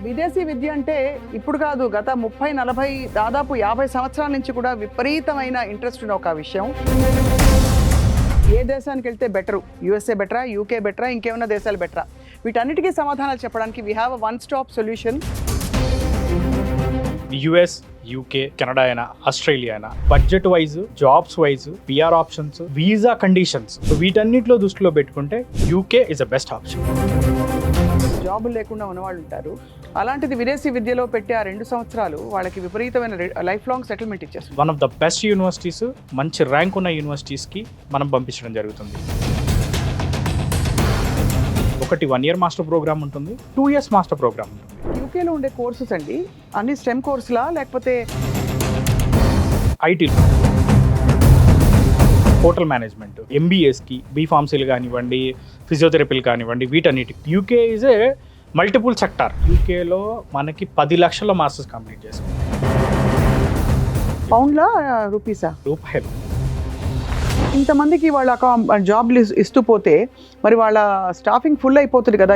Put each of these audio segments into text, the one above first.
విదేశీ విద్య అంటే ఇప్పుడు కాదు, గత 30-40 దాదాపు 50 సంవత్సరాల నుంచి కూడా విపరీతమైన ఇంట్రెస్ట్ ఉన్న ఒక విషయం. ఏ దేశానికి వెళ్తే బెటరు, యూఎస్ఏ బెటరా, యూకే బెటరా, ఇంకేమైనా దేశాలు బెటరా, వీటన్నిటికీ సమాధానాలు చెప్పడానికి we have a one stop solution. US, UK, Canada అయినా, ఆస్ట్రేలియా అయినా, budget wise, jobs wise, PR options, visa conditions, వీటన్నిటిలో దృష్టిలో పెట్టుకుంటే UK is the best option. జాబులు లేకుండా ఉన్నవాళ్ళు ఉంటారు. అలాంటిది విదేశీ విద్యలో పెట్టే ఆ 2 సంవత్సరాలు వాళ్ళకి విపరీతమైన లైఫ్ లాంగ్ సెటిల్మెంట్ ఇచ్చేస్తుంది. One of the best universities, మంచి ర్యాంక్ ఉన్న యూనివర్సిటీస్కి మనం పంపించడం జరుగుతుంది. ఒకటి 1 year మాస్టర్ ప్రోగ్రామ్ ఉంటుంది, 2 years మాస్టర్ ప్రోగ్రామ్ ఉంటుంది. యూకేలో ఉండే కోర్సెస్ అండి అన్ని స్టెమ్ కోర్సులా లేకపోతే ఐటీ, హోటల్ మేనేజ్మెంట్, ఎంబీఏస్కి, బీఫార్మసీలు కానివ్వండి, ఫిజియోథెరపీలు కానివ్వండి, వీటన్నిటికి UK is a multiple sector. యూకేలో మనకి 10 లక్షల మాస్టర్స్ కంప్లీట్ చేసాం. పౌండ్లా రూపీసా? రూపాయలు. ఇంతమందికి వాళ్ళ జాబ్లు ఇస్తూ పోతే మరి వాళ్ళ స్టాఫింగ్ ఫుల్ అయిపోతుంది కదా.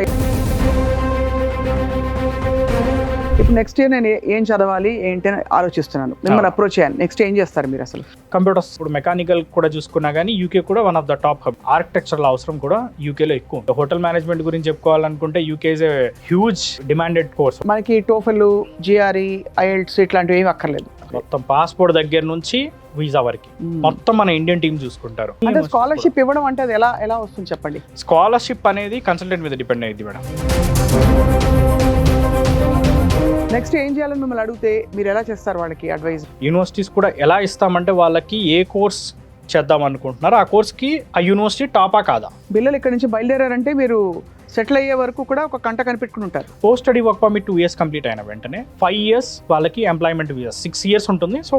ఇప్పుడు నెక్స్ట్ ఇయర్ నేను ఏం చదవాలి ఏంటి అని ఆలోచిస్తున్నాను, మిమ్మల్ని అప్రోచ్ చేయాలి. నెక్స్ట్ ఏం చేస్తారు మీరు అసలు? కంప్యూటర్స్, ఇప్పుడు మెకానికల్ కూడా చూసుకున్నా కానీ యూకే కూడా one of the top hub. Architectural అవసరం కూడా యూకేలో ఎక్కువ ఉంటుంది. హోటల్ మేనేజ్మెంట్ గురించి చెప్పుకోవాలనుకుంటే UK is a huge demanded course. మనకి టోఫెల్, జిఆర్ఈ, ఐఎల్ట్స్ ఇట్లాంటివి ఏమి అక్కర్లేదు. మొత్తం పాస్పోర్ట్ దగ్గర నుంచి వీసా వరకు మొత్తం మన ఇండియన్ టీం చూసుకుంటారు. అంటే స్కాలర్షిప్ ఇవ్వడం అంటే అది ఎలా వస్తుంది చెప్పండి? స్కాలర్షిప్ అనేది కన్సల్టెంట్ మీద డిపెండ్ అయ్యింది మేడం. నెక్స్ట్ ఏం చేయాలని మిమ్మల్ని అడిగితే మీరు ఎలా చేస్తారు వాళ్ళకి అడ్వైజ్? యూనివర్సిటీస్ కూడా ఎలా ఇస్తామంటే వాళ్ళకి ఏ కోర్స్ చేద్దాం అనుకుంటున్నారు, ఆ కోర్స్కి ఆ యూనివర్సిటీ టాపా కాదా. పిల్లలు ఇక్కడ నుంచి బయలుదేరారంటే మీరు సెటిల్ అయ్యే వరకు కూడా ఒక కంట కనిపెట్టుకుని ఉంటారు. Post study work permit 2 years complete అయిన వెంటనే 5 years వాళ్ళకి ఎంప్లాయ్మెంట్ వీసా, 6 years ఉంటుంది. సో